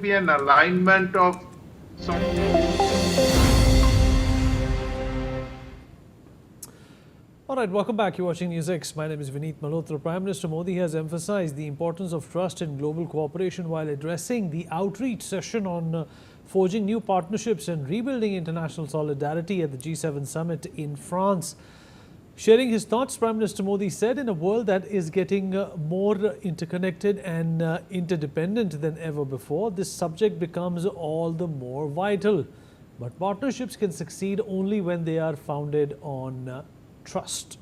be an alignment of some. All right, welcome back. You're watching NewsX. My name is Vineet Malhotra. Prime Minister Modi has emphasized the importance of trust in global cooperation while addressing the outreach session on forging new partnerships and rebuilding international solidarity at the G7 summit in France. Sharing his thoughts, Prime Minister Modi said, in a world that is getting more interconnected and interdependent than ever before, this subject becomes all the more vital. But partnerships can succeed only when they are founded on trust.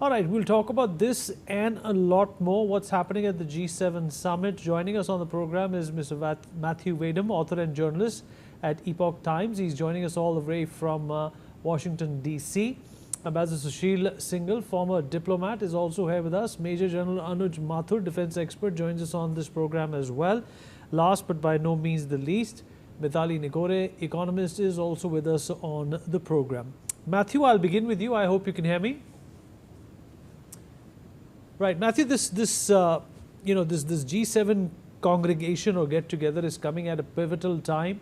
All right, we'll talk about this and a lot more. What's happening at the G7 summit? Joining us on the program is Mr. Matthew Wadham, author and journalist at Epoch Times. He's joining us all the way from Washington, D.C. Ambassador Sushil Singhal, former diplomat, is also here with us. Major General Anuj Mathur, defense expert, joins us on this program as well. Last but by no means the least, Mithali Nigore, economist, is also with us on the program. Matthew, I'll begin with you. I hope you can hear me. Right, Matthew, this G7 congregation or get together is coming at a pivotal time.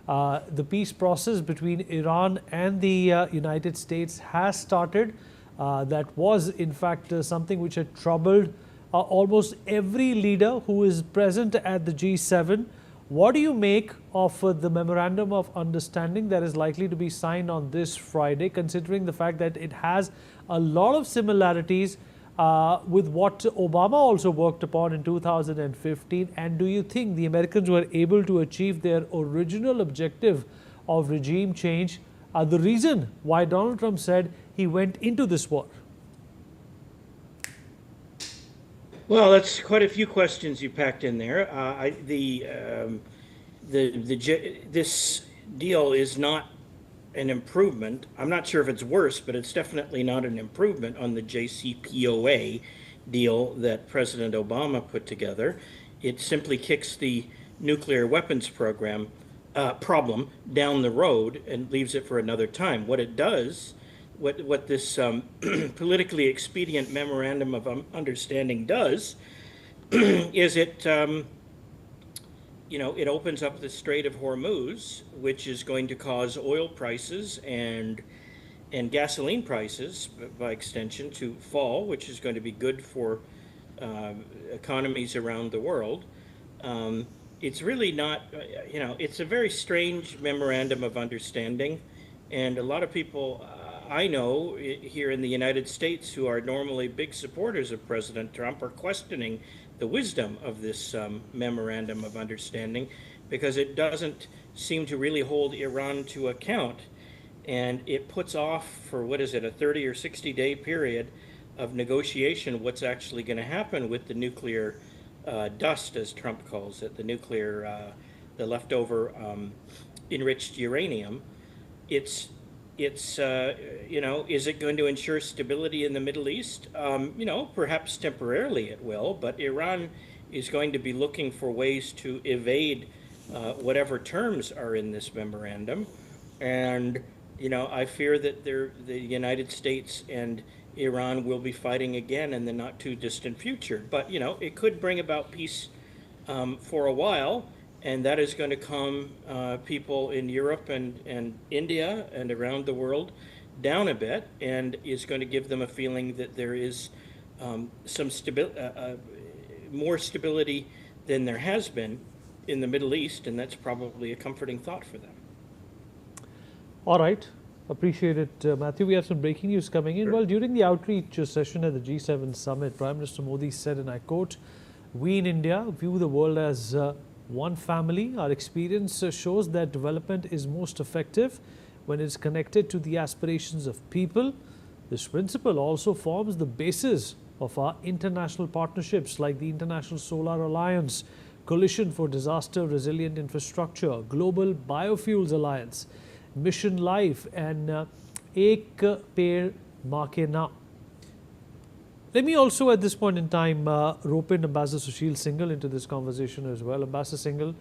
The peace process between Iran and the United States has started. That was, in fact, something which had troubled almost every leader who is present at the G7. What do you make of the memorandum of understanding that is likely to be signed on this Friday, considering the fact that it has a lot of similarities with what Obama also worked upon in 2015? And do you think the Americans were able to achieve their original objective of regime change, the reason why Donald Trump said he went into this war? Well, that's quite a few questions you packed in there. This deal is not an improvement. I'm not sure if it's worse, but it's definitely not an improvement on the JCPOA deal that President Obama put together. It simply kicks the nuclear weapons program problem down the road and leaves it for another time. What it does, what this politically expedient memorandum of understanding does, is it it opens up the Strait of Hormuz, which is going to cause oil prices and gasoline prices, by extension, to fall, which is going to be good for economies around the world. It's really not, it's a very strange memorandum of understanding, and a lot of people I know here in the United States who are normally big supporters of President Trump are questioning the wisdom of this memorandum of understanding, because it doesn't seem to really hold Iran to account, and it puts off for, what is it, a 30 or 60-day period of negotiation what's actually going to happen with the nuclear dust, as Trump calls it, the leftover enriched uranium. Is it going to ensure stability in the Middle East? Perhaps temporarily it will, but Iran is going to be looking for ways to evade whatever terms are in this memorandum. And, I fear that the United States and Iran will be fighting again in the not too distant future. But, it could bring about peace for a while. And that is going to calm people in Europe and India and around the world down a bit, and is going to give them a feeling that there is some more stability than there has been in the Middle East, and that's probably a comforting thought for them. All right. Appreciate it, Matthew. We have some breaking news coming in. Sure. Well, during the outreach session at the G7 summit, Prime Minister Modi said, and I quote, "We in India view the world as one family. Our experience shows that development is most effective when it's connected to the aspirations of people. This principle also forms the basis of our international partnerships like the International Solar Alliance, Coalition for Disaster Resilient Infrastructure, Global Biofuels Alliance, Mission Life, and Ek Peड़ Maake Naam." Let me also at this point in time rope in Ambassador Sushil Singhal into this conversation as well. Ambassador Singhal,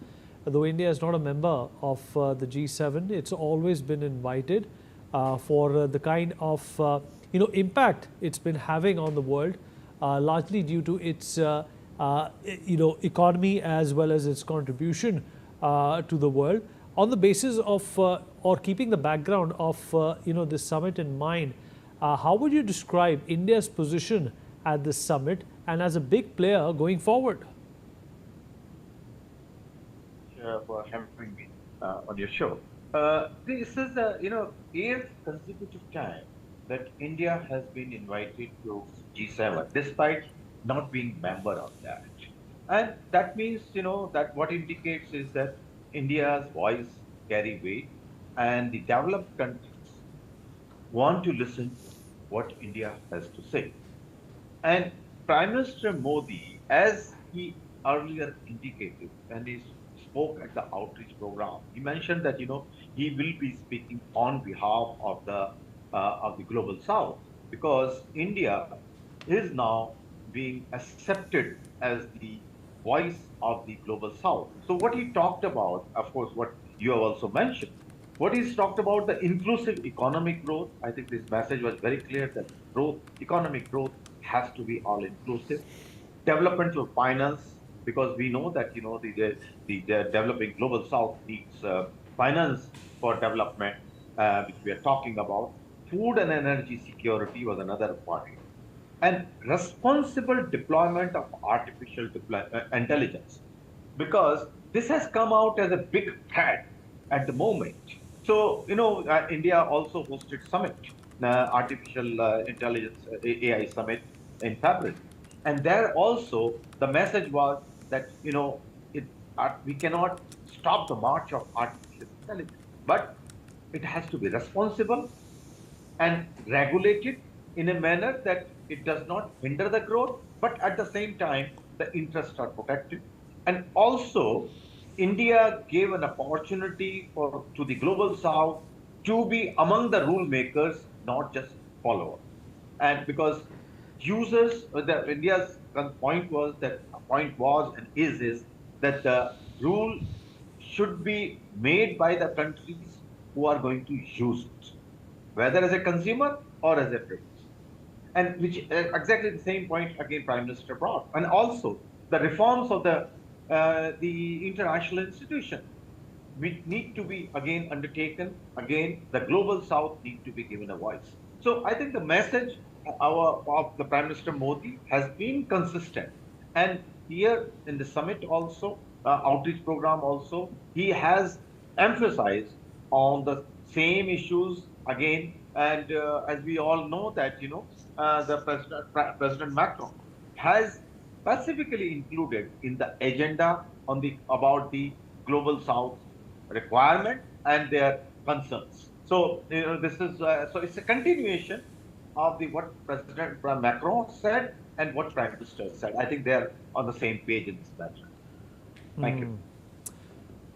though India is not a member of the G7, it's always been invited for the kind of impact it's been having on the world, largely due to its economy as well as its contribution to the world. On the basis of or keeping the background of this summit in mind, how would you describe India's position at this summit and as a big player going forward? For having me on your show. This is the 8th consecutive time that India has been invited to G7, despite not being member of that. And that means that what indicates is that India's voice carry weight, and the developed countries want to listen to what India has to say. And Prime Minister Modi, as he earlier indicated, and he spoke at the outreach program, he mentioned that he will be speaking on behalf of the global South, because India is now being accepted as the voice of the global South. So what he talked about, of course, what you have also mentioned, what he's talked about, the inclusive economic growth. I think this message was very clear that economic growth has to be all inclusive. Developmental finance, because we know that the developing global South needs finance for development, which we are talking about. Food and energy security was another point, and responsible deployment of artificial intelligence, because this has come out as a big threat at the moment. So, India also hosted summit, artificial intelligence AI summit in February. And there also the message was that, we cannot stop the march of artificial intelligence, but it has to be responsible and regulated in a manner that it does not hinder the growth, but at the same time, the interests are protected. And also, India gave an opportunity to the global South to be among the rule makers, not just followers. And because India's point was and is that the rule should be made by the countries who are going to use it, whether as a consumer or as a business. And which exactly the same point again Prime Minister brought. And also the reforms of the international institution, which need to be again undertaken. Again, the global South need to be given a voice. So I think the message of the Prime Minister Modi has been consistent. And here in the summit also, outreach program also, he has emphasized on the same issues again. And as we all know that, the President Macron has specifically included in the agenda about the global South requirement and their concerns. So this is so it's a continuation of what President Macron said and what Prime Minister said. I think they are on the same page in this matter. Thank you.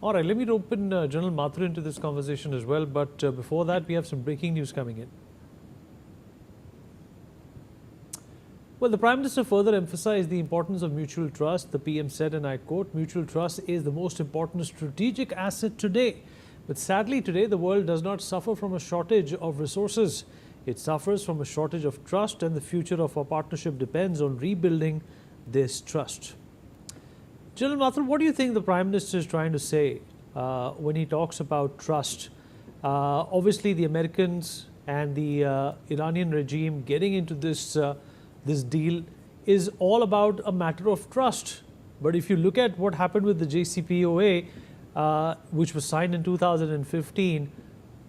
All right, let me open General Mathur into this conversation as well. But before that, we have some breaking news coming in. Well, the Prime Minister further emphasized the importance of mutual trust. The PM said, and I quote, "Mutual trust is the most important strategic asset today. But sadly today, the world does not suffer from a shortage of resources. It suffers from a shortage of trust, and the future of our partnership depends on rebuilding this trust." General Mathur, what do you think the Prime Minister is trying to say when he talks about trust? Obviously, the Americans and the Iranian regime getting into this deal is all about a matter of trust. But if you look at what happened with the JCPOA, which was signed in 2015,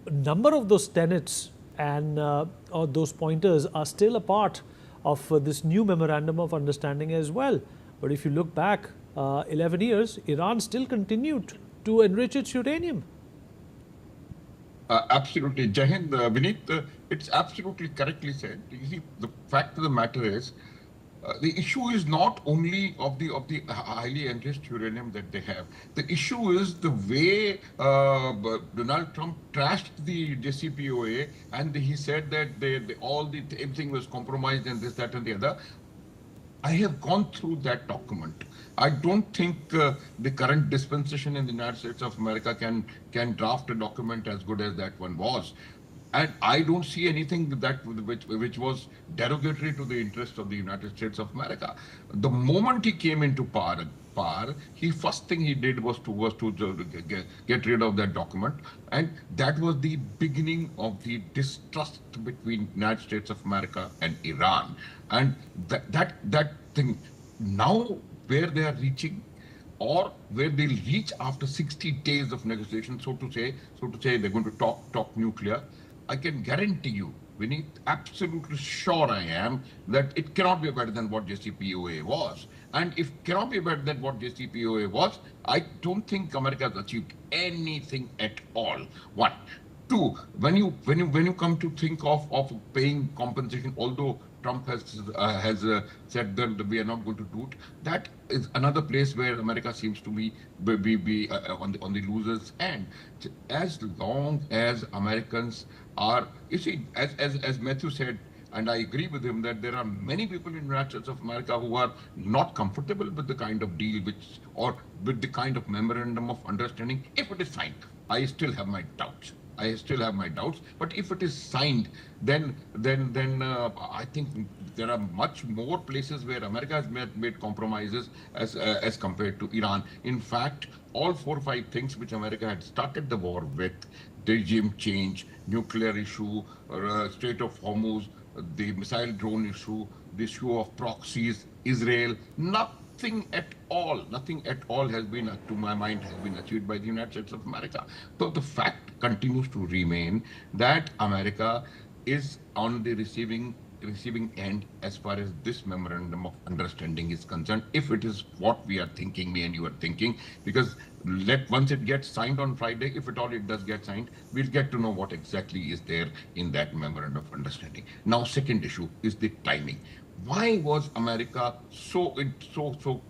a number of those tenets and or those pointers are still a part of this new memorandum of understanding as well. But if you look back 11 years, Iran still continued to enrich its uranium. Absolutely. Jahind, Vineet, it's absolutely correctly said. You see, the fact of the matter is, the issue is not only of the highly enriched uranium that they have. The issue is the way Donald Trump trashed the JCPOA, and he said that everything was compromised and this, that, and the other. I have gone through that document. I don't think the current dispensation in the United States of America can draft a document as good as that one was. And I don't see anything that which was derogatory to the interests of the United States of America. The moment he came into power, he first thing he did was to get rid of that document, and that was the beginning of the distrust between United States of America and Iran. And that thing now where they are reaching, or where they'll reach after 60 days of negotiation, so to say they're going to talk nuclear. I can guarantee you, Vineet, absolutely sure I am, that it cannot be better than what JCPOA was. And if cannot be better than what JCPOA was, I don't think America has achieved anything at all. One. Two, when you come to think of paying compensation, although Trump has said that we are not going to do it, that is another place where America seems to be on the losers' end. As long as Americans are, you see, as Matthew said, and I agree with him, that there are many people in the United States of America who are not comfortable with the kind of deal or with the kind of memorandum of understanding. If it is signed, I still have my doubts. But if it is signed, then I think there are much more places where America has made compromises as compared to Iran. In fact, all 4 or 5 things which America had started the war with, the regime change, nuclear issue, Strait of Hormuz, the missile drone issue, the issue of proxies, Israel, nothing at all has been, to my mind, has been achieved by the United States of America. So the fact continues to remain that America is on the receiving end as far as this memorandum of understanding is concerned, if it is what we are thinking, me and you are thinking, because once it gets signed on Friday, if at all it does get signed, we'll get to know what exactly is there in that memorandum of understanding. Now, second issue is the timing. Why was America so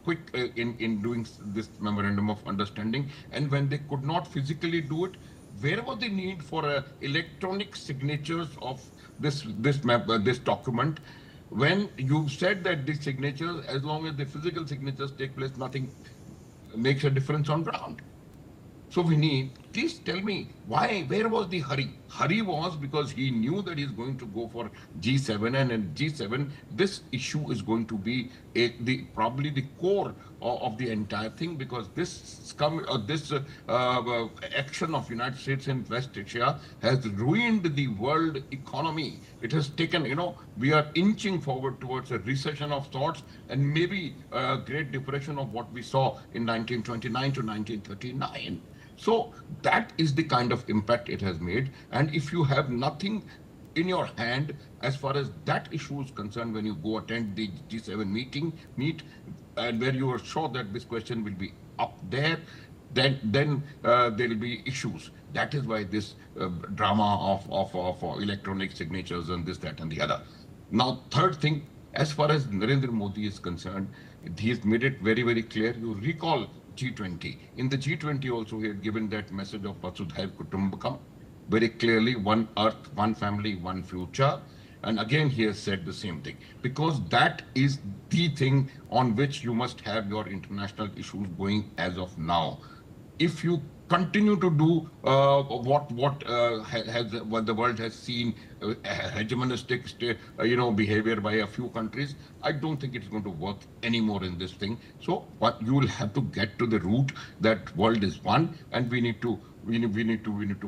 quick in doing this memorandum of understanding? And when they could not physically do it, where was the need for electronic signatures of this document? When you said that the signatures, as long as the physical signatures take place, nothing makes a difference on ground. So please tell me, where was the hurry? Hurry was because he knew that he's going to go for G7, and in G7, this issue is going to be probably the core of the entire thing, because this action of United States in West Asia has ruined the world economy. It has taken, we are inching forward towards a recession of sorts, and maybe a Great Depression of what we saw in 1929 to 1939. So that is the kind of impact it has made. And if you have nothing in your hand as far as that issue is concerned, when you go attend the G7 meet, and where you are sure that this question will be up there, then there will be issues. That is why this drama of electronic signatures and this, that, and the other. Now, third thing, as far as Narendra Modi is concerned, he has made it very, very clear. You recall G20. In the G20 also, he had given that message of Vasudhaiv Kutumbakam, very clearly, one earth, one family, one future. And again, he has said the same thing, because that is the thing on which you must have your international issues going as of now. If you continue to do what the world has seen, hegemonistic behavior by a few countries, I don't think it's going to work anymore in this thing. So what you will have to get to the root that world is one, and we need to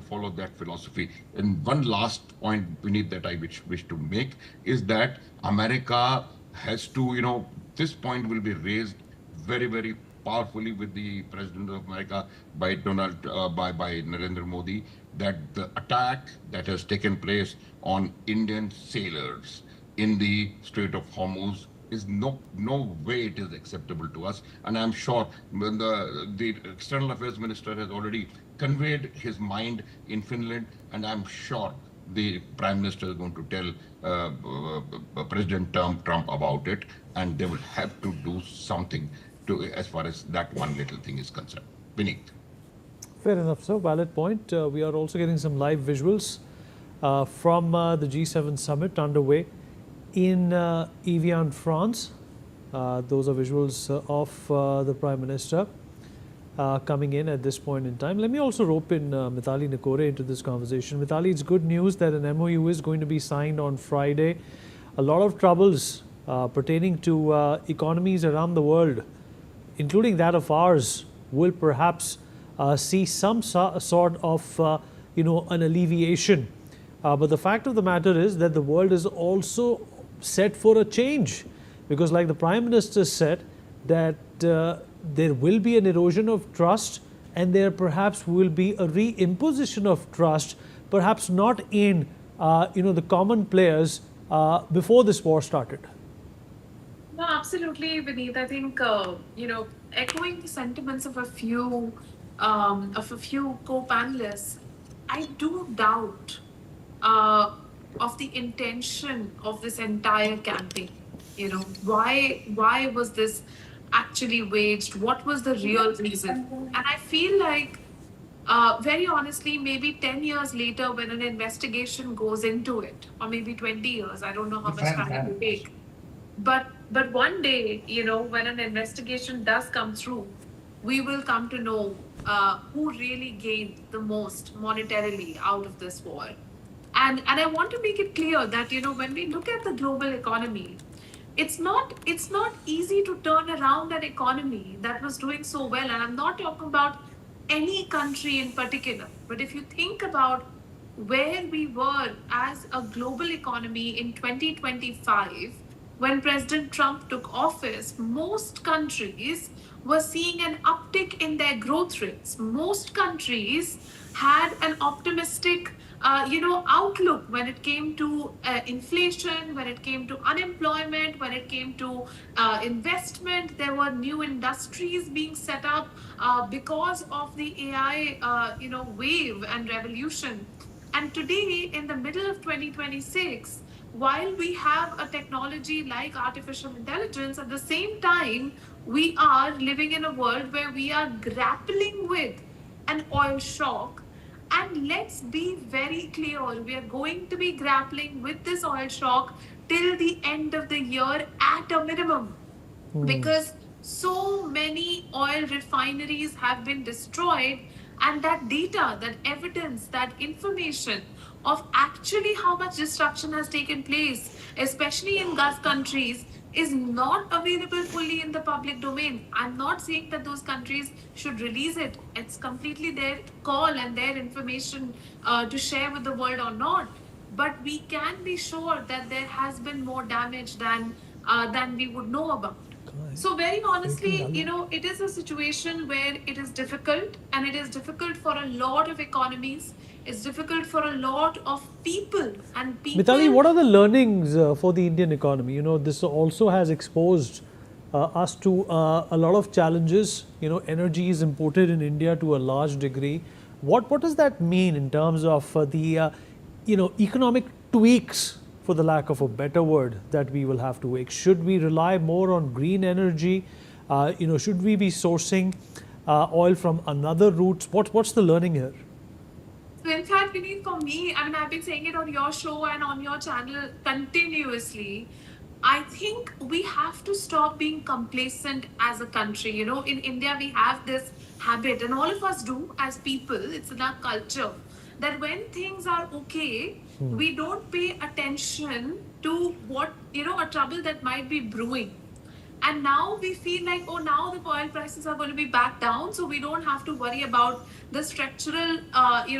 follow that philosophy. And one last point, Vineet, that I wish to make is that America has to, this point will be raised very, very powerfully with the President of America by Narendra Modi, that the attack that has taken place on Indian sailors in the Strait of Hormuz is no way it is acceptable to us. And I'm sure when the External Affairs Minister has already conveyed his mind in Finland, and I'm sure the Prime Minister is going to tell President Trump about it, and they will have to do something as far as that one little thing is concerned. Vineet. Fair enough, sir. Valid point. We are also getting some live visuals from the G7 summit underway in Évian, France. Those are visuals of the Prime Minister. coming in at this point in time. Let me also rope in Mithali Nikore into this conversation. Mithali, it's good news that an MOU is going to be signed on Friday. A lot of troubles pertaining to economies around the world, including that of ours, will perhaps see some sort of an alleviation. But the fact of the matter is that the world is also set for a change, because like the Prime Minister said, that there will be an erosion of trust, and there perhaps will be a reimposition of trust, perhaps not in the common players before this war started. No, absolutely, Vineet. I think echoing the sentiments of a few co-panelists, I do doubt of the intention of this entire campaign. Why was this actually waged? What was the real reason? And I feel like, very honestly, maybe 10 years later, when an investigation goes into it, or maybe 20 years, I don't know how much time it will take. But one day, when an investigation does come through, we will come to know who really gained the most monetarily out of this war. And I want to make it clear that when we look at the global economy, it's not easy to turn around an economy that was doing so well. And I'm not talking about any country in particular, but if you think about where we were as a global economy in 2025, when President Trump took office, most countries were seeing an uptick in their growth rates. Most countries had an optimistic outlook when it came to inflation, when it came to unemployment, when it came to investment. There were new industries being set up because of the AI, wave and revolution. And today, in the middle of 2026, while we have a technology like artificial intelligence, at the same time, we are living in a world where we are grappling with an oil shock. And let's be very clear, we are going to be grappling with this oil shock till the end of the year at a minimum. Because so many oil refineries have been destroyed, and that data, that evidence, that information of actually how much destruction has taken place, especially in Gulf countries, is not available fully in the public domain. I'm not saying that those countries should release it. It's completely their call and their information to share with the world or not. But we can be sure that there has been more damage than we would know about. So very honestly, it is a situation where it is difficult, and it is difficult for a lot of economies. It's difficult for a lot of people and people. Mithali, what are the learnings for the Indian economy? This also has exposed us to a lot of challenges. Energy is imported in India to a large degree. What does that mean in terms of the economic tweaks, for the lack of a better word, that we will have to make? Should we rely more on green energy? Should we be sourcing oil from another routes? What's the learning here? So in fact, Vineet, for me, I've been saying it on your show and on your channel continuously. I think we have to stop being complacent as a country. In India, we have this habit, and all of us do as people, it's in our culture, that when things are okay, we don't pay attention to what, a trouble that might be brewing. And now we feel like, now the oil prices are going to be back down, so we don't have to worry about the structural,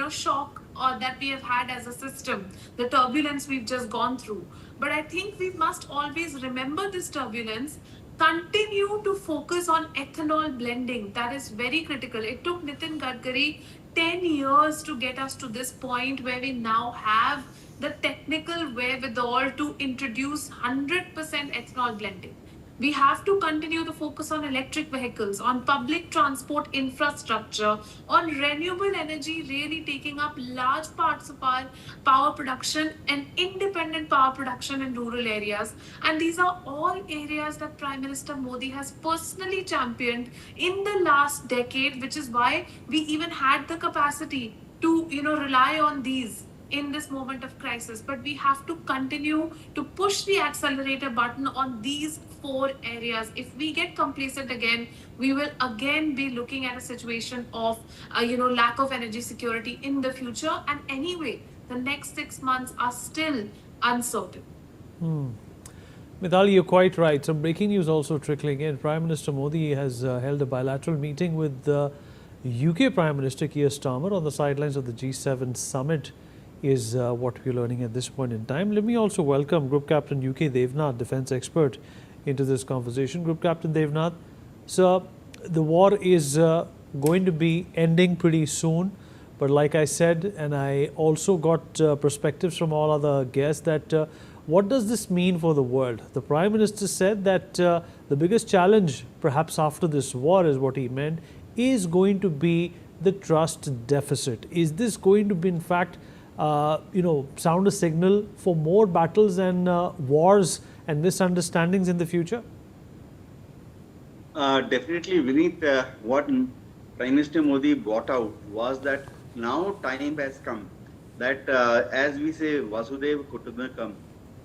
shock that we have had as a system, the turbulence we've just gone through. But I think we must always remember this turbulence, continue to focus on ethanol blending. That is very critical. It took Nitin Gadkari 10 years to get us to this point where we now have the technical wherewithal to introduce 100% ethanol blending. We have to continue to focus on electric vehicles, on public transport infrastructure, on renewable energy really taking up large parts of our power production and independent power production in rural areas. And these are all areas that Prime Minister Modi has personally championed in the last decade, which is why we even had the capacity to rely on these in this moment of crisis, but we have to continue to push the accelerator button on these four areas. If we get complacent again, we will again be looking at a situation of lack of energy security in the future. And anyway, the next 6 months are still uncertain. Mithali, you're quite right. Some breaking news also trickling in. Prime Minister Modi has held a bilateral meeting with the UK Prime Minister Keir Starmer on the sidelines of the G7 summit, is what we're learning at this point in time. Let me also welcome Group Captain UK Devnath, defence expert, into this conversation. Group Captain Devnath, sir, the war is going to be ending pretty soon. But like I said, and I also got perspectives from all other guests, that what does this mean for the world? The Prime Minister said that the biggest challenge, perhaps after this war, is what he meant, is going to be the trust deficit. Is this going to be, in fact, sound a signal for more battles and wars and misunderstandings in the future? Definitely, Vineet, what Prime Minister Modi brought out was that now time has come that, as we say, Vasudev Kutumbakam,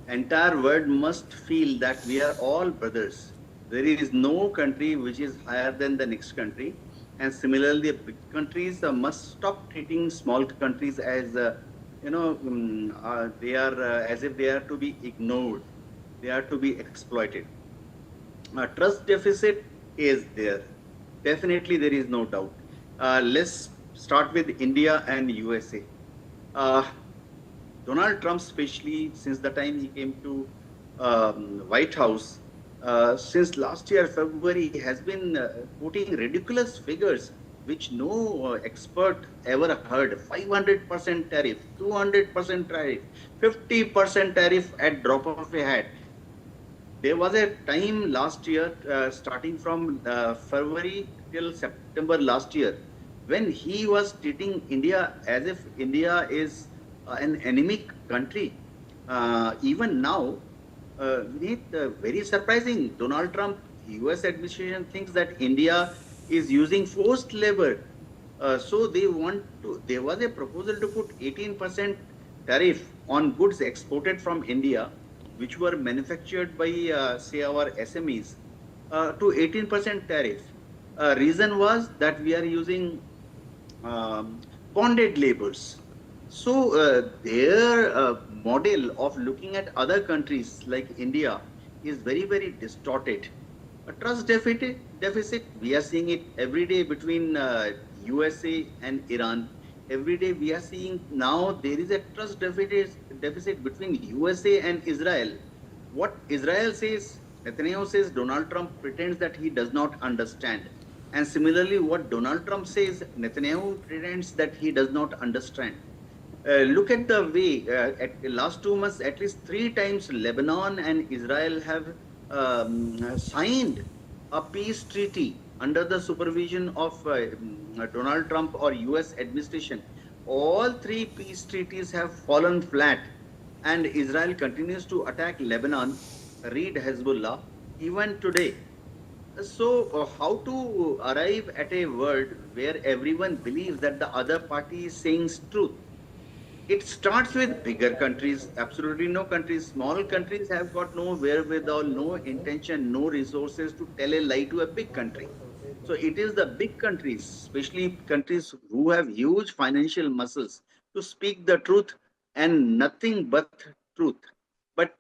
entire world must feel that we are all brothers. There is no country which is higher than the next country. And similarly, big countries must stop treating small countries as, they are as if they are to be ignored. They are to be exploited. Trust deficit is there. Definitely, there is no doubt. Let's start with India and USA. Donald Trump, especially since the time he came to White House, since last year, February, has been quoting ridiculous figures which no expert ever heard. 500% tariff, 200% tariff, 50% tariff at drop of a hat. There was a time last year, starting from February till September last year, when he was treating India as if India is an anemic country. Even now, very surprising, Donald Trump, US administration thinks that India is using forced labor. So they want to, there was a proposal to put 18% tariff on goods exported from India, which were manufactured by, say, our SMEs, to 18% tariff. Reason was that we are using bonded labors. So their model of looking at other countries like India is very, very distorted. A trust deficit, we are seeing it every day between USA and Iran. Every day we are seeing now there is a trust deficit between USA and Israel. What Israel says, Netanyahu says, Donald Trump pretends that he does not understand. And similarly, what Donald Trump says, Netanyahu pretends that he does not understand. Look at the way, at the last 2 months, at least 3 times Lebanon and Israel have signed a peace treaty under the supervision of Donald Trump or US administration. All 3 peace treaties have fallen flat, and Israel continues to attack Lebanon, read Hezbollah, even today. So how to arrive at a world where everyone believes that the other party is saying truth? It starts with bigger countries, absolutely no countries. Small countries have got no wherewithal, no intention, no resources to tell a lie to a big country. So it is the big countries, especially countries who have huge financial muscles, to speak the truth and nothing but truth. But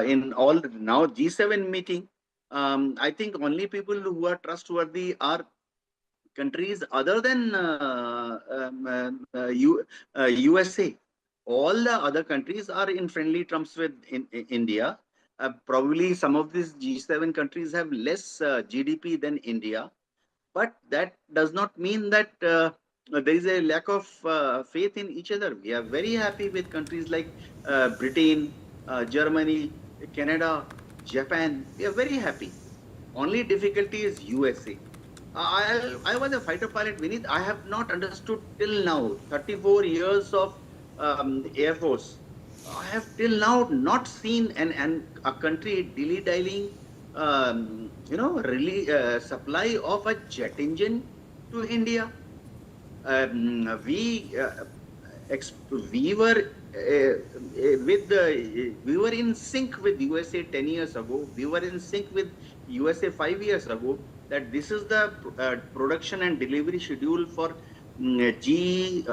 in all now G7 meeting, I think only people who are trustworthy are countries other than USA. All the other countries are in friendly terms with India. Probably some of these G7 countries have less GDP than India, but that does not mean that there is a lack of faith in each other. We are very happy with countries like Britain, Germany, Canada, Japan. We are very happy. Only difficulty is USA. I was a fighter pilot, Vineet. I have not understood till now, 34 years of Air Force. I have till now not seen a country dilly-dallying, really supply of a jet engine to India. we were we were in sync with USA 10 years ago. We were in sync with USA 5 years ago. That this is the production and delivery schedule for G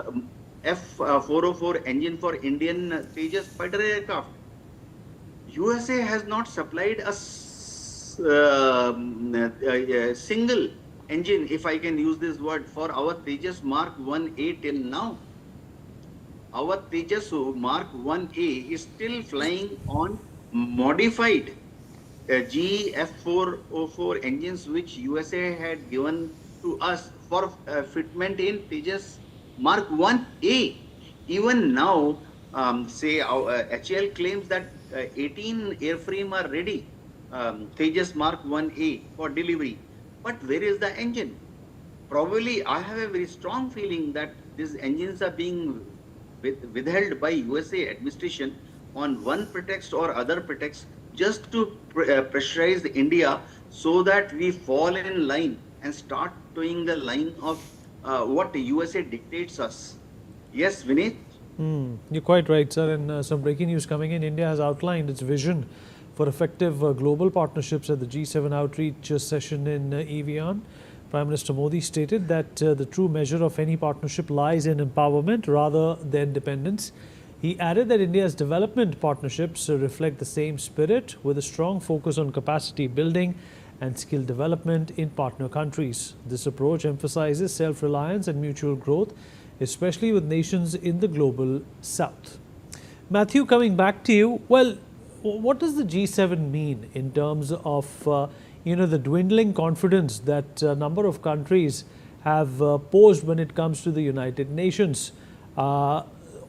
F404 engine for Indian Tejas fighter aircraft. USA has not supplied a single engine, if I can use this word, for our Tejas Mark 1A till now. Our Tejas Mark 1A is still flying on modified GF404 engines, which USA had given to us for fitment in Tejas Mark 1A. Even now, say HAL claims that 18 airframe are ready, Tejas Mark 1A for delivery. But where is the engine? Probably I have a very strong feeling that these engines are being withheld by USA administration on one pretext or other pretext, just to pressurize India so that we fall in line and start doing the line of what USA dictates us. Yes, Vinit? You're quite right, sir. And some breaking news coming in. India has outlined its vision for effective global partnerships at the G7 outreach session in Évian. Prime Minister Modi stated that the true measure of any partnership lies in empowerment rather than dependence. He added that India's development partnerships reflect the same spirit, with a strong focus on capacity building and skill development in partner countries. This approach emphasizes self-reliance and mutual growth, especially with nations in the global south. Matthew, coming back to you, well, what does the G7 mean in terms of the dwindling confidence that a number of countries have posed when it comes to the United Nations?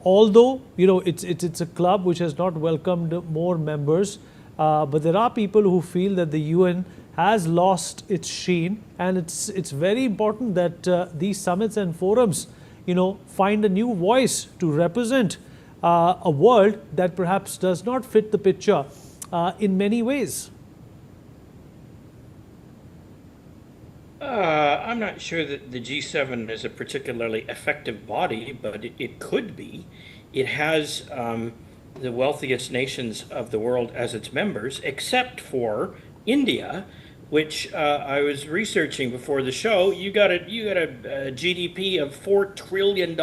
Although it's a club which has not welcomed more members, but there are people who feel that the UN has lost its sheen, and it's very important that these summits and forums find a new voice to represent a world that perhaps does not fit the picture in many ways. I'm not sure that the G7 is a particularly effective body, but it could be. It has the wealthiest nations of the world as its members, except for India, which I was researching before the show. You got a GDP of $4 trillion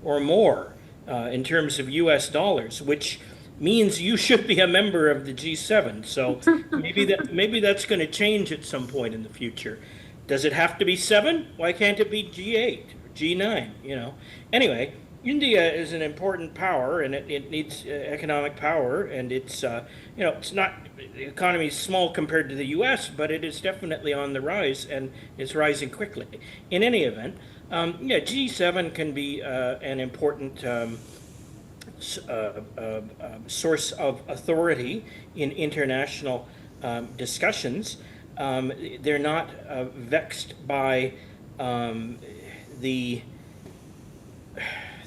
or more in terms of US dollars, which means you should be a member of the G7. So maybe that's going to change at some point in the future. Does it have to be 7? Why can't it be G8 or G9? Anyway, India is an important power, and it needs economic power, and it's it's not, the economy is small compared to the U.S., but it is definitely on the rise, and it's rising quickly. In any event, G7 can be an important source of authority in international discussions. They're not vexed by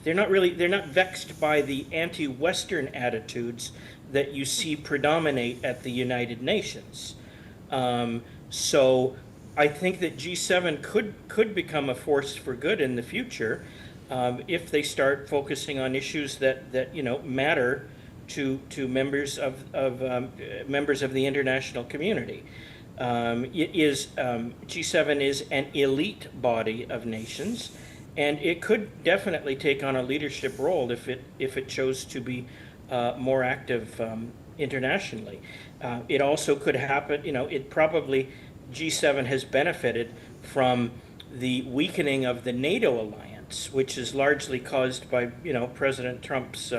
they're not vexed by the anti-Western attitudes that you see predominate at the United Nations. So I think that G7 could become a force for good in the future if they start focusing on issues that matter to members of the international community. G7 is an elite body of nations, and it could definitely take on a leadership role if it chose to be more active internationally. It also could happen. G7 has benefited from the weakening of the NATO alliance, which is largely caused by President Trump's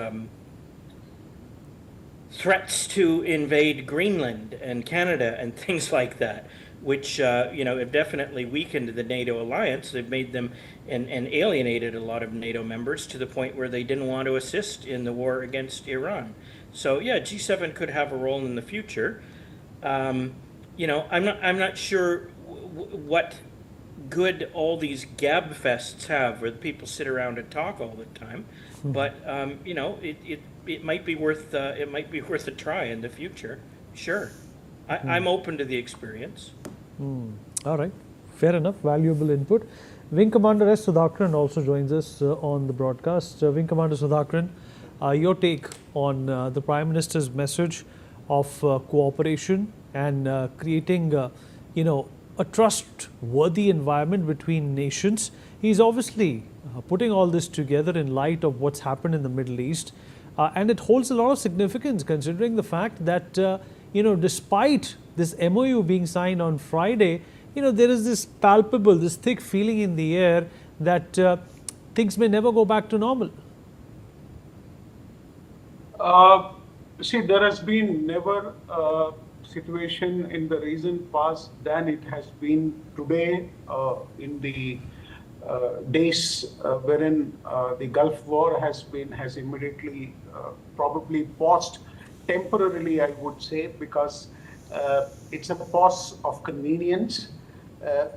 threats to invade Greenland and Canada and things like that, which have definitely weakened the NATO alliance. They've made them and alienated a lot of NATO members to the point where they didn't want to assist in the war against Iran. So G7 could have a role in the future. I'm not sure what good all these gab fests have, where the people sit around and talk all the time. But it might be worth a try in the future. Sure, I'm open to the experience. All right, fair enough. Valuable input. Wing Commander S. Sudhakaran also joins us on the broadcast. Wing Commander Sudhakaran, your take on the Prime Minister's message of cooperation and creating, a trustworthy environment between nations. He's obviously putting all this together in light of what's happened in the Middle East. And it holds a lot of significance considering the fact that, despite this MOU being signed on Friday, there is this palpable, this thick feeling in the air that things may never go back to normal. See, there has been never a situation in the recent past than it has been today in the days wherein the Gulf War has immediately probably paused temporarily, I would say, because it's a pause of convenience.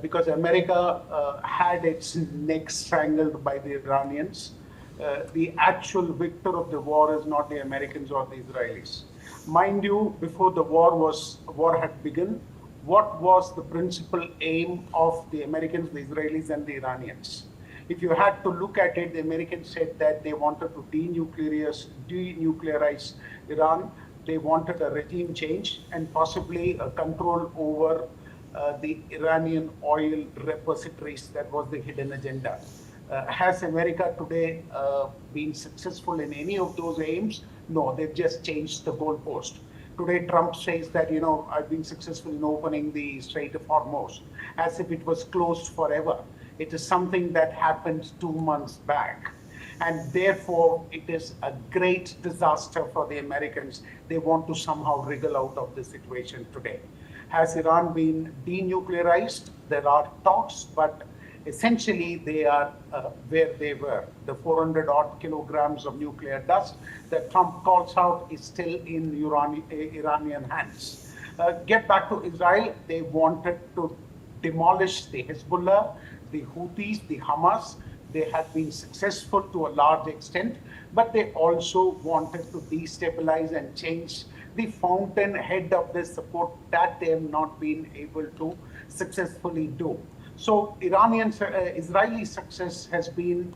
Because America had its neck strangled by the Iranians. The actual victor of the war is not the Americans or the Israelis. Mind you, before the war had begun, what was the principal aim of the Americans, the Israelis, and the Iranians? If you had to look at it, the Americans said that they wanted to denuclearize Iran. They wanted a regime change and possibly a control over the Iranian oil repositories. That was the hidden agenda. Has America today been successful in any of those aims? No, they've just changed the goalpost. Today, Trump says that, I've been successful in opening the Strait of Hormuz, as if it was closed forever. It is something that happened 2 months back. And therefore, it is a great disaster for the Americans. They want to somehow wriggle out of the situation today. Has Iran been denuclearized? There are talks, but essentially they are where they were. The 400 odd kilograms of nuclear dust that Trump calls out is still in Iranian hands. Get back to Israel. They wanted to demolish the Hezbollah, the Houthis, the Hamas. They had been successful to a large extent, but they also wanted to destabilize and change the fountainhead of this support that they have not been able to successfully do. So Israeli success has been,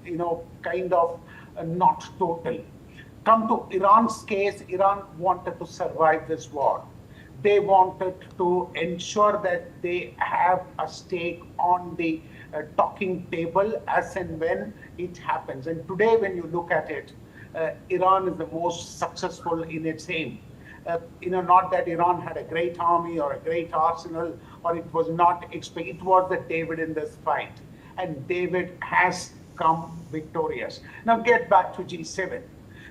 kind of not total. Come to Iran's case, Iran wanted to survive this war. They wanted to ensure that they have a stake on the talking table as and when it happens. And today, when you look at it, Iran is the most successful in its aim. Not that Iran had a great army or a great arsenal, or it was not, it was the David in this fight. And David has come victorious. Now get back to G7.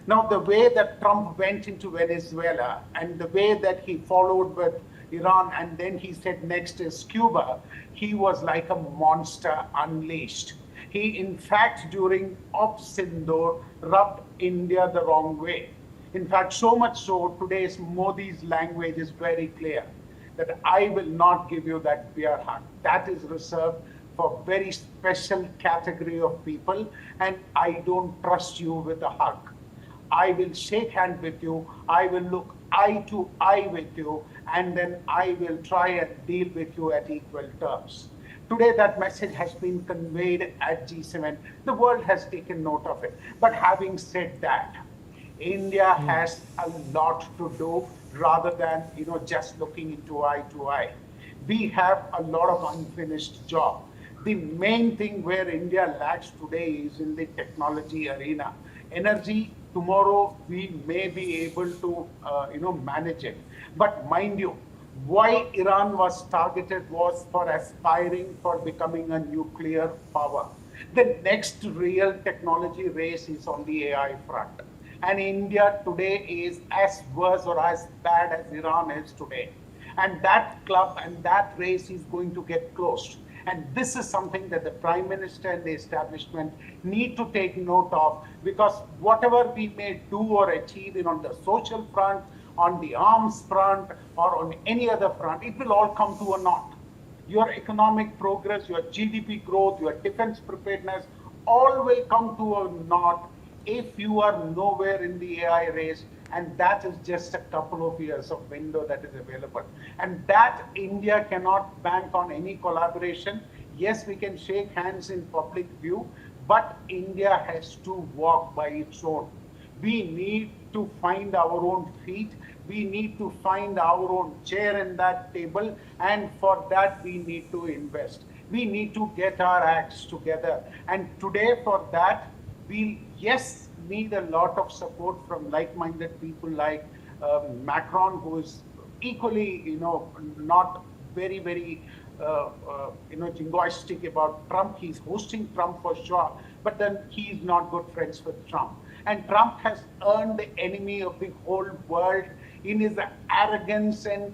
Now the way that Trump went into Venezuela and the way that he followed with Iran and then he said next is Cuba, he was like a monster unleashed. He in fact during Op Sindor rubbed India the wrong way. In fact, so much so, today's Modi's language is very clear that I will not give you that beer hug. That is reserved for very special category of people, and I don't trust you with a hug. I will shake hands with you, I will look eye to eye with you, and then I will try and deal with you at equal terms. Today, that message has been conveyed at G7. The world has taken note of it. But having said that, India has a lot to do rather than just looking into eye to eye. We have a lot of unfinished job. The main thing where India lags today is in the technology arena. Energy, tomorrow we may be able to manage it. But mind you, why Iran was targeted was for aspiring for becoming a nuclear power. The next real technology race is on the AI front. And India today is as worse or as bad as Iran is today. And that club and that race is going to get closed. And this is something that the Prime Minister and the establishment need to take note of, because whatever we may do or achieve on the social front, on the arms front, or on any other front, it will all come to a naught. Your economic progress, your GDP growth, your defense preparedness, all will come to a naught if you are nowhere in the AI race, and that is just a couple of years of window that is available. And that India cannot bank on any collaboration. Yes, we can shake hands in public view, but India has to walk by its own. We need to find our own feet. We need to find our own chair in that table, and for that we need to invest. We need to get our acts together. And today, for that, we yes need a lot of support from like-minded people like Macron, who is equally, not very jingoistic about Trump. He's hosting Trump for sure, but then he's not good friends with Trump. And Trump has earned the enemy of the whole world in his arrogance and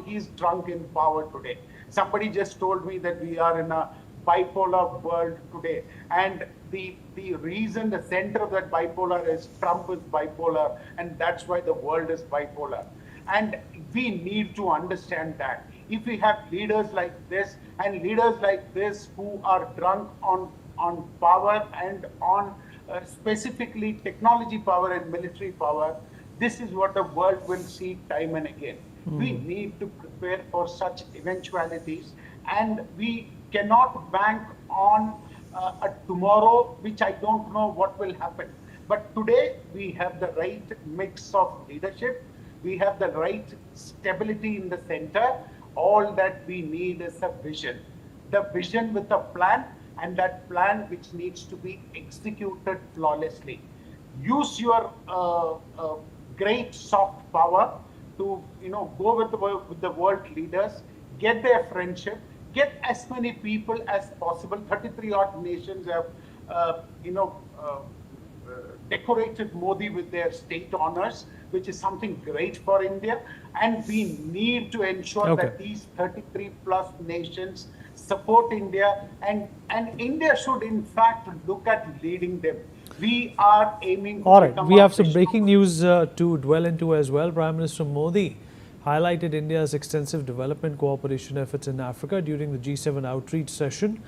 he's drunk in power today. Somebody just told me that we are in a bipolar world today, and the reason, the center of that bipolar is Trump is bipolar, and that's why the world is bipolar. And we need to understand that if we have leaders like this and leaders like this who are drunk on power and on specifically technology power and military power, this is what the world will see time and again. We need to prepare for such eventualities, and we cannot bank on a tomorrow which I don't know what will happen. But today we have the right mix of leadership, we have the right stability in the center. All that we need is a vision. The vision with a plan, and that plan which needs to be executed flawlessly. Use your great soft power to go with the world leaders, get their friendship, get as many people as possible. 33 odd nations have decorated Modi with their state honors, which is something great for India. And we need to ensure that these 33 plus nations support India, and India should in fact look at leading them. We are aiming. All right, we have some breaking news to dwell into as well. Prime Minister Modi highlighted India's extensive development cooperation efforts in Africa during the G7 outreach session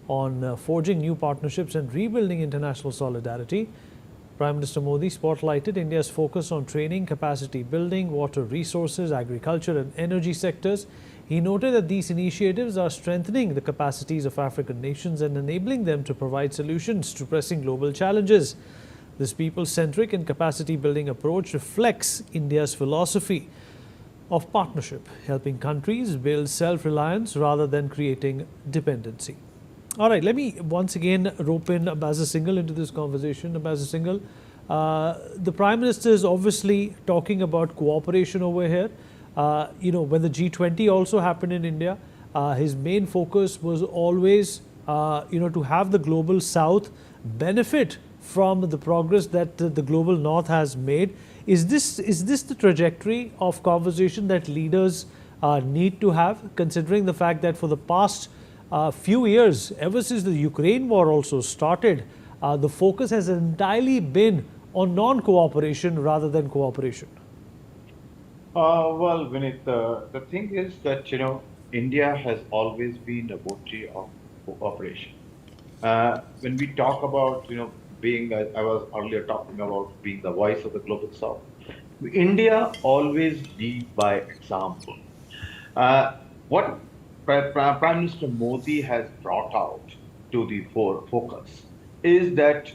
on forging new partnerships and rebuilding international solidarity. Prime Minister Modi spotlighted India's focus on training, capacity building, water resources, agriculture and energy sectors. He noted that these initiatives are strengthening the capacities of African nations and enabling them to provide solutions to pressing global challenges. This people-centric and capacity-building approach reflects India's philosophy of partnership, helping countries build self-reliance rather than creating dependency. All right, let me once again rope in Ambassador Singhal into this conversation. Ambassador Singhal, the Prime Minister is obviously talking about cooperation over here. When the G20 also happened in India, his main focus was always, to have the global South benefit from the progress that the global North has made. Is this the trajectory of conversation that leaders need to have, considering the fact that for the past few years, ever since the Ukraine war also started, the focus has entirely been on non-cooperation rather than cooperation? Well, Vinit, the thing is that, India has always been a devotee of cooperation. When we talk about, being, I was earlier talking about being the voice of the global South, India always leads by example. What Prime Minister Modi has brought out to the focus is that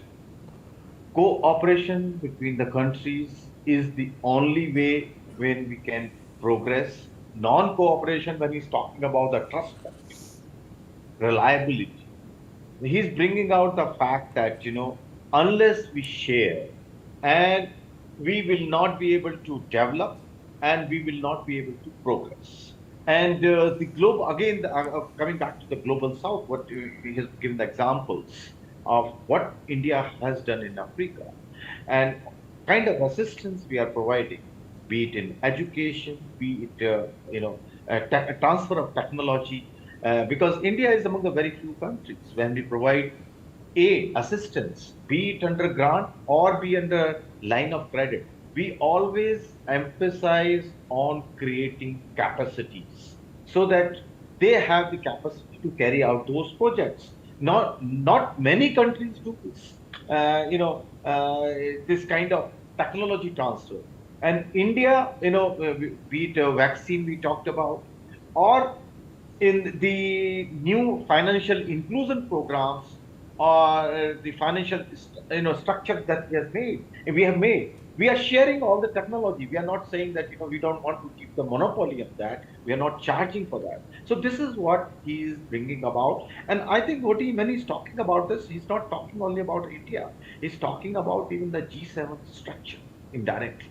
cooperation between the countries is the only way when we can progress. Non-cooperation, when he's talking about the trust factor, reliability, he's bringing out the fact that, unless we share, and we will not be able to develop, and we will not be able to progress. And the globe, again, coming back to the global South, what he has given the examples of what India has done in Africa and kind of assistance we are providing, be it in education, be it transfer of technology, because India is among the very few countries when we provide assistance, be it under grant or be under line of credit. We always emphasize on creating capacities so that they have the capacity to carry out those projects. Not many countries do this. This kind of technology transfer. And India, be it a vaccine we talked about, or in the new financial inclusion programs or the financial structure that we have made. We are sharing all the technology. We are not saying that we don't want to keep the monopoly of that. We are not charging for that. So this is what he is bringing about. And I think when he's talking about this, he's not talking only about India. He's talking about even the G7 structure indirectly.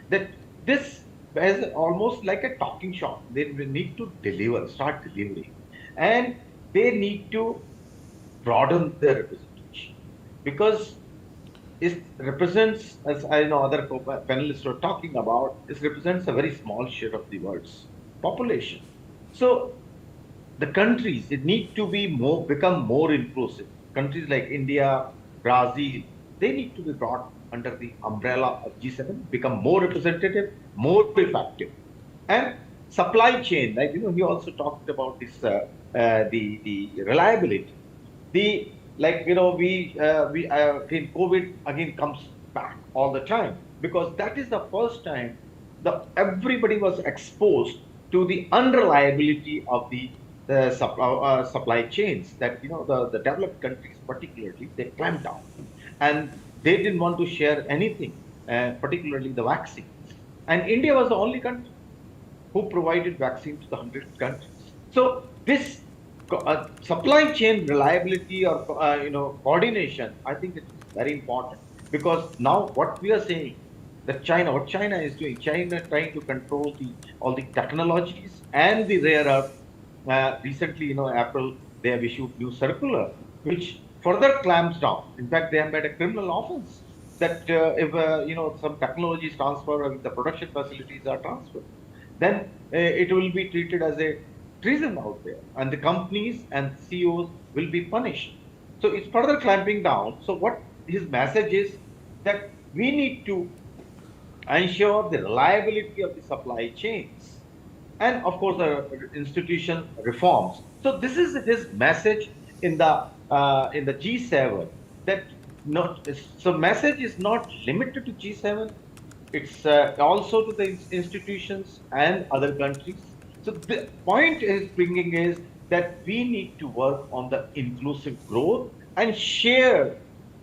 That this is almost like a talking shop. They need to start delivering, and they need to broaden their representation, because it represents, as I know other panelists were talking about, it represents a very small share of the world's population. So the countries, it need to become more inclusive. Countries like India, Brazil, they need to be brought under the umbrella of G7, become more representative, more effective. And supply chain, like he also talked about this, the reliability. The again, COVID again comes back all the time, because that is the first time everybody was exposed to the unreliability of the supply chains, that the developed countries particularly, they clamped down, and they didn't want to share anything, particularly the vaccines. And India was the only country who provided vaccines to the 100 countries. So this supply chain reliability or coordination, I think it's very important, because now what we are saying, that what China is doing, China trying to control all the technologies and the rare earth. Recently, April, they have issued new circular, which further clamps down. In fact, they have made a criminal offense that if some technology is transferred or if the production facilities are transferred, then it will be treated as a treason out there, and the companies and CEOs will be punished. So it's further clamping down. So what his message is, that we need to ensure the reliability of the supply chains, and of course the institution reforms. So this is his message in the G7, that message is not limited to G7. It's also to the institutions and other countries. So the point is bringing is that we need to work on the inclusive growth and share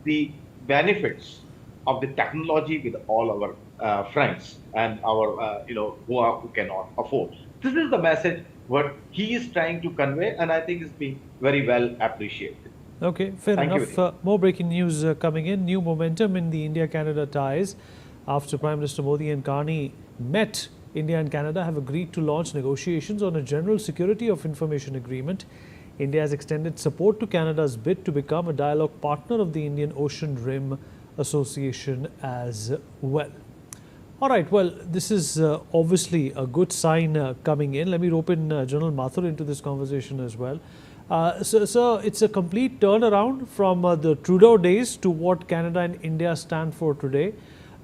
the benefits of the technology with all our friends and our who cannot afford. This is the message what he is trying to convey, and I think it's being very well appreciated. Okay, fair enough. More breaking news coming in. New momentum in the India-Canada ties after Prime Minister Modi and Carney met. India and Canada have agreed to launch negotiations on a general security of information agreement. India has extended support to Canada's bid to become a dialogue partner of the Indian Ocean Rim Association as well. All right, well, this is obviously a good sign coming in. Let me rope in General Mathur into this conversation as well. So it's a complete turnaround from the Trudeau days to what Canada and India stand for today.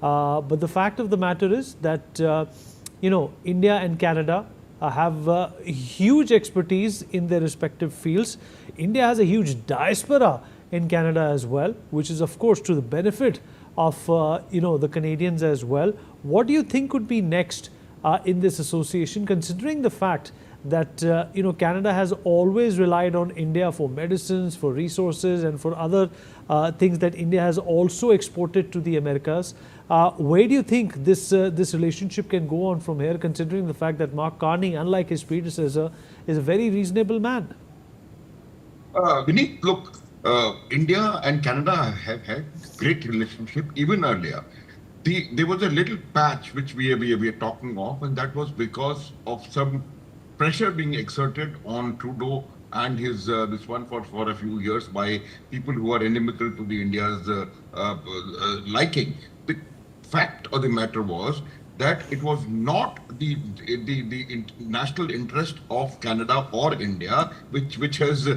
But the fact of the matter is that, India and Canada have huge expertise in their respective fields. India has a huge diaspora in Canada as well, which is, of course, to the benefit of, the Canadians as well. What do you think could be next in this association, considering the fact that, Canada has always relied on India for medicines, for resources, and for other things that India has also exported to the Americas? Where do you think this relationship can go on from here, considering the fact that Mark Carney, unlike his predecessor, is a very reasonable man? Vineet, look, India and Canada have had great relationship even earlier. There was a little patch which we are talking of, and that was because of some pressure being exerted on Trudeau and his this one for a few years by people who are inimical to the India's liking. The fact of the matter was that it was not the national interest of Canada or India which has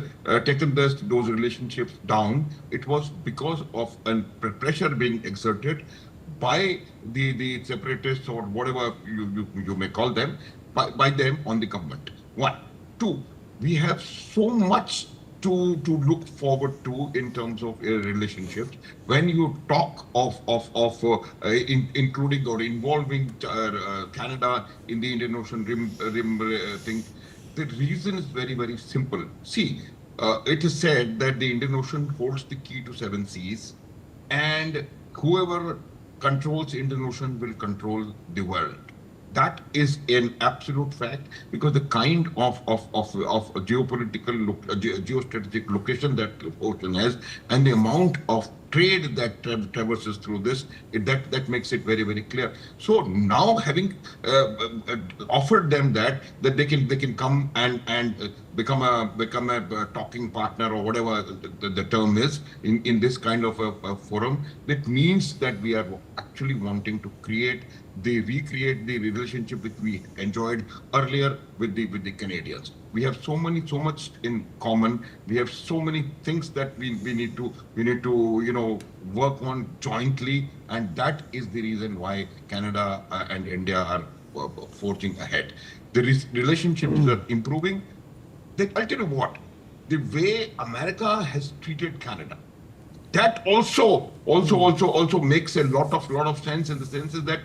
taken those relationships down. It was because of pressure being exerted by the separatists or whatever you may call them, by them on the government. One. Two, we have so much to look forward to in terms of relationships. When you talk of including or involving Canada in the Indian Ocean Rim thing, The reason is very, very simple. See, it is said that the Indian Ocean holds the key to 7 seas, and whoever controls Indian Ocean will control the world. That is an absolute fact, because the kind of geopolitical, geostrategic location that the ocean has, and the amount of trade that traverses through this, that makes it very, very clear. So now, having offered them that they can come and become a talking partner, or whatever the term is, in this kind of a forum, that means that we are actually wanting to recreate the relationship which we enjoyed earlier with the Canadians. We have so much in common. We have so many things that we need to work on jointly, and that is the reason why Canada and India are forging ahead. The relationships are improving. I'll tell you what, the way America has treated Canada, that also makes a lot of sense, in the sense that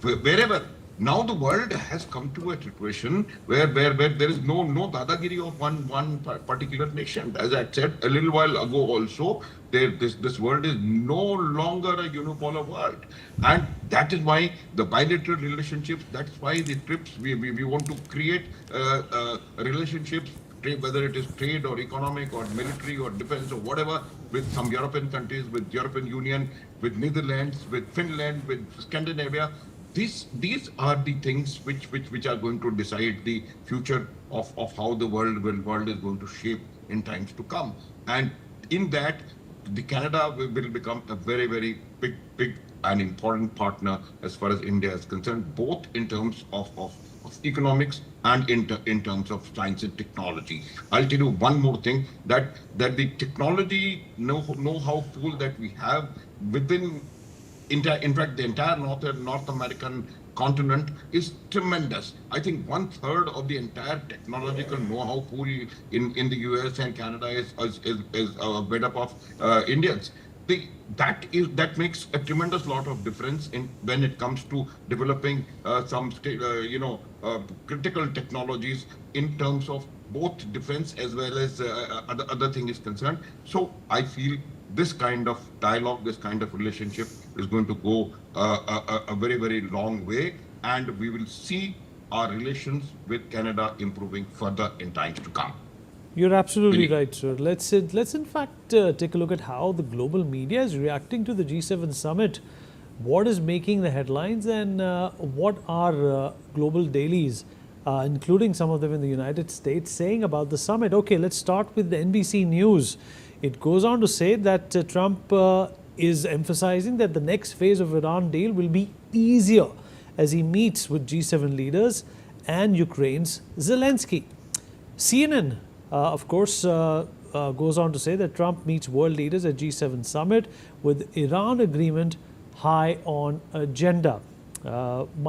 wherever now the world has come to a situation where there is no dadagiri of one particular nation. As I said a little while ago also, this world is no longer a unipolar world, and that is why the bilateral relationships, that's why the trips, we want to create relationships, whether it is trade or economic or military or defense or whatever, with some European countries, with European Union, with Netherlands, with Finland, with Scandinavia. These are the things which are going to decide the future of how the world is going to shape in times to come. And in that, the Canada will become a very, very big and important partner as far as India is concerned, both in terms of economics and in terms of science and technology. I'll tell you one more thing, that the technology know-how pool that we have within, in fact, the entire North American continent is tremendous. I think 1/3 of the entire technological know-how pool in the US and Canada is made up of Indians. That makes a tremendous lot of difference when it comes to developing some critical technologies in terms of both defense as well as other thing is concerned. So I feel this kind of dialogue, this kind of relationship is going to go a very, very long way, and we will see our relations with Canada improving further in times to come. You're absolutely right, sir. Let's in fact take a look at how the global media is reacting to the G7 summit. What is making the headlines, and what are global dailies, including some of them in the United States, saying about the summit? Okay, let's start with the NBC News. It goes on to say that Trump is emphasizing that the next phase of Iran deal will be easier as he meets with G7 leaders and Ukraine's Zelensky. CNN, of course, goes on to say that Trump meets world leaders at G7 summit with Iran agreement high on agenda.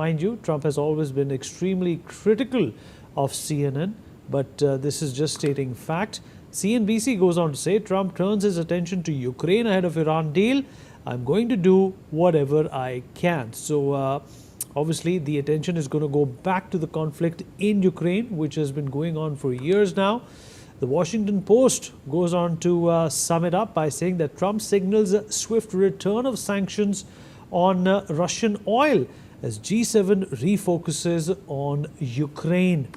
Mind you, Trump has always been extremely critical of CNN, but this is just stating fact. CNBC goes on to say Trump turns his attention to Ukraine ahead of Iran deal. I'm going to do whatever I can. So obviously the attention is going to go back to the conflict in Ukraine, which has been going on for years now. The Washington Post goes on to sum it up by saying that Trump signals a swift return of sanctions on Russian oil as G7 refocuses on Ukraine.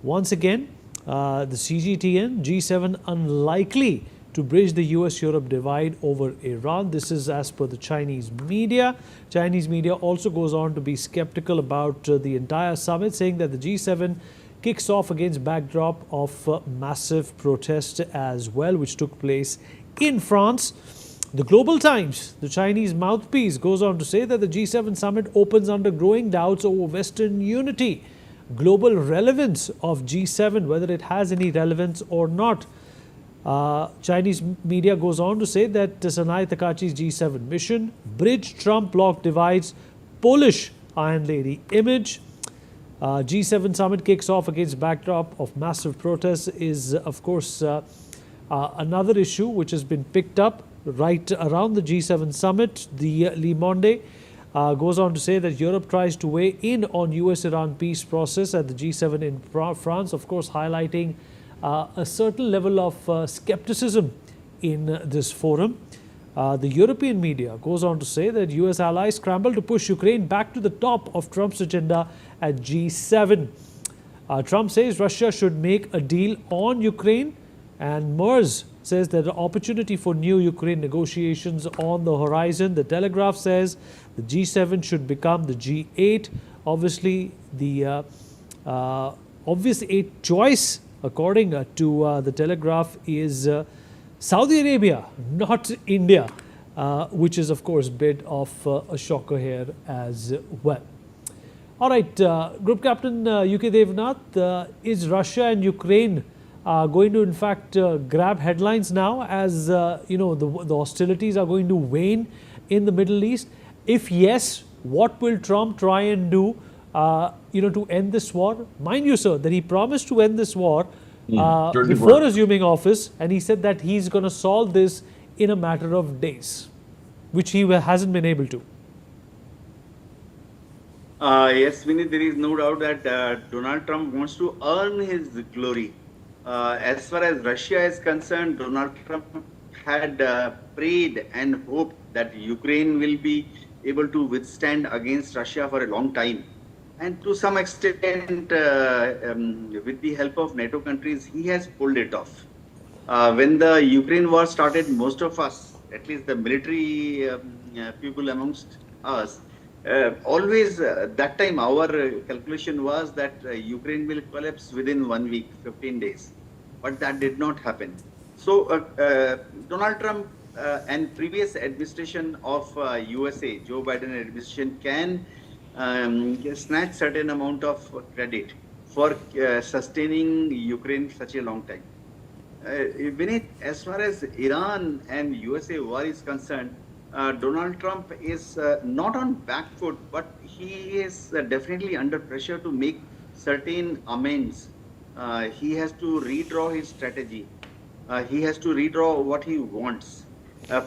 Once again, the CGTN, G7 unlikely to bridge the US-Europe divide over Iran. This is as per the Chinese media. Chinese media also goes on to be skeptical about the entire summit, saying that the G7 kicks off against backdrop of massive protest as well, which took place in France. The Global Times, the Chinese mouthpiece, goes on to say that the G7 summit opens under growing doubts over Western unity, global relevance of G7, whether it has any relevance or not. Chinese media goes on to say that Sanai Takachi's G7 mission, bridge Trump bloc divides, Polish Iron Lady image. G7 summit kicks off against backdrop of massive protests is, of course, another issue which has been picked up right around the G7 summit. The Le Monde goes on to say that Europe tries to weigh in on US-Iran peace process at the G7 in France, of course highlighting a certain level of skepticism in this forum. The European media goes on to say that US allies scramble to push Ukraine back to the top of Trump's agenda at G7. Trump says Russia should make a deal on Ukraine, and Merz says that the opportunity for new Ukraine negotiations on the horizon. The Telegraph says the G7 should become the G8. Obviously, the obvious eighth choice, according to the Telegraph, is Saudi Arabia, not India, which is, of course, a bit of a shocker here as well. All right, Group Captain UK Devnath, is Russia and Ukraine going to, in fact, grab headlines now as, the hostilities are going to wane in the Middle East? If yes, what will Trump try and do, to end this war? Mind you, sir, that he promised to end this war before assuming office, and he said that he's going to solve this in a matter of days, which he hasn't been able to. Yes, Vinny, there is no doubt that Donald Trump wants to earn his glory. As far as Russia is concerned, Donald Trump had prayed and hoped that Ukraine will be able to withstand against Russia for a long time. And to some extent, with the help of NATO countries, he has pulled it off. When the Ukraine war started, most of us, at least the military people amongst us, always that time our calculation was that Ukraine will collapse within 1 week, 15 days. But that did not happen. So Donald Trump and previous administration of USA, Joe Biden administration, can snatch certain amount of credit for sustaining Ukraine such a long time. Vinith, as far as Iran and USA war is concerned, Donald Trump is not on back foot, but he is definitely under pressure to make certain amends. He has to redraw his strategy. He has to redraw what he wants.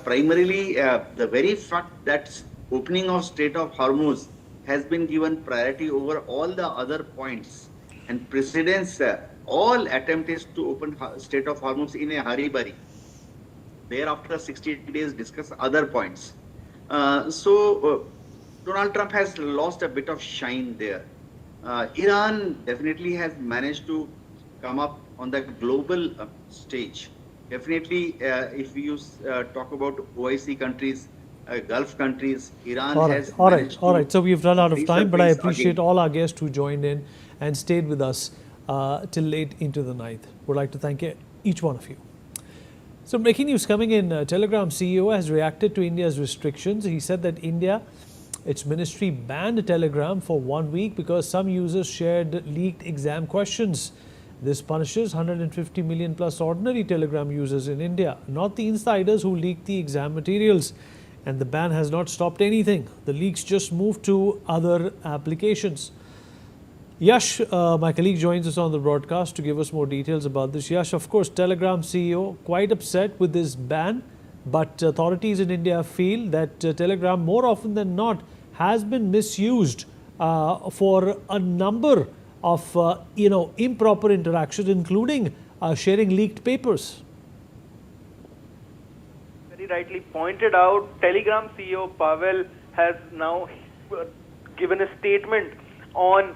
Primarily, the very fact that opening of Strait of Hormuz has been given priority over all the other points, and precedence all attempt is to open Strait of Hormuz in a hurry-burry. Thereafter, 60 days discuss other points. So Donald Trump has lost a bit of shine there. Iran definitely has managed to come up on the global stage. Definitely, if we talk about OIC countries, Gulf countries, Iran has managed to... All right. So we've run out of time, but I appreciate again. all our guests who joined in and stayed with us till late into the night. Would like to thank each one of you. So breaking news coming in, Telegram CEO has reacted to India's restrictions. He said that India, its ministry banned Telegram for 1 week because some users shared leaked exam questions. This punishes 150 million plus ordinary Telegram users in India, not the insiders who leaked the exam materials. And the ban has not stopped anything. The leaks just moved to other applications. Yash, my colleague, joins us on the broadcast to give us more details about this. Yash, of course, Telegram CEO quite upset with this ban, but authorities in India feel that Telegram, more often than not, has been misused for a number of improper interactions, including sharing leaked papers. Very rightly pointed out, Telegram CEO Pavel has now given a statement on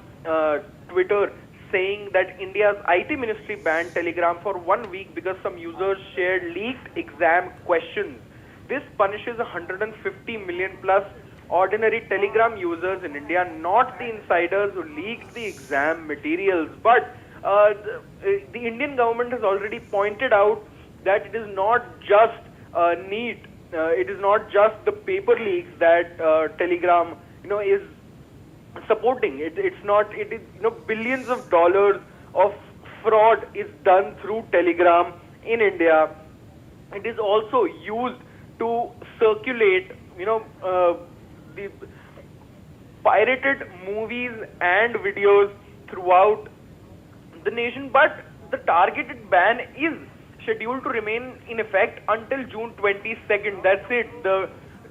Twitter saying that India's IT ministry banned Telegram for 1 week because some users shared leaked exam questions. This punishes 150 million plus ordinary Telegram users in India, not the insiders who leaked the exam materials. But the Indian government has already pointed out that it is not just NEET, it is not just the paper leaks that Telegram, is supporting. It's not. It is billions of dollars of fraud is done through Telegram in India. It is also used to circulate, the pirated movies and videos throughout the nation. But the targeted ban is scheduled to remain in effect until June 22nd. That's it.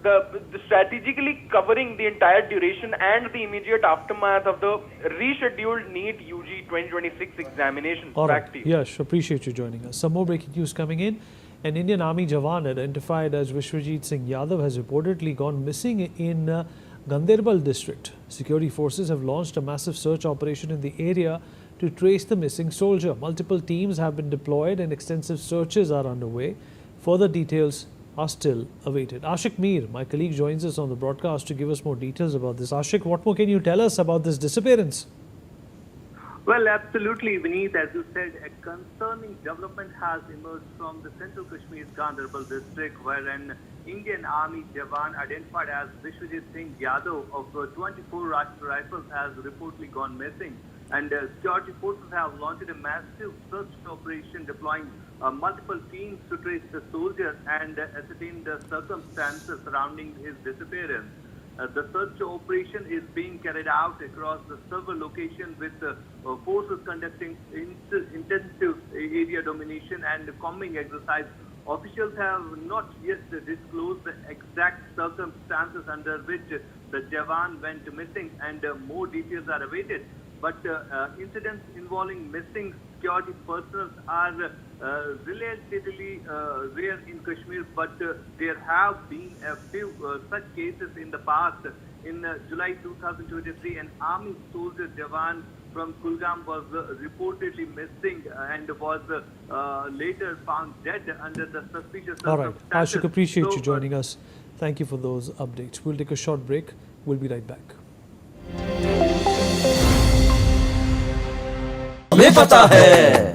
the strategically covering the entire duration and the immediate aftermath of the rescheduled NEET UG 2026 examination. All right. Back to you. Yes, appreciate you joining us. Some more breaking news coming in. An Indian Army Jawan identified as Vishwajit Singh Yadav has reportedly gone missing in Ganderbal district. Security forces have launched a massive search operation in the area to trace the missing soldier. Multiple teams have been deployed and extensive searches are underway. Further details are still awaited. Ashik Mir, my colleague, joins us on the broadcast to give us more details about this. Ashik, what more can you tell us about this disappearance? Well, absolutely, Vineet. As you said, a concerning development has emerged from the Central Kashmir's Ganderbal district, where an Indian Army Jawan identified as Vishwajit Singh Yadav of 24 Rifles has reportedly gone missing. And security forces have launched a massive search operation deploying multiple teams to trace the soldier and ascertain the circumstances surrounding his disappearance. The search operation is being carried out across several locations with forces conducting intensive area domination and combing exercise. Officials have not yet disclosed the exact circumstances under which the Jawan went missing, and more details are awaited. But incidents involving missing security personnel are relatively rare in Kashmir, but there have been a few such cases in the past. In July 2023, an army soldier Jawan from Kulgam was reportedly missing and was later found dead under the suspicious All right. circumstances. Ashik, appreciate you joining us. Thank you for those updates. We'll take a short break. We'll be right back. हमें पता है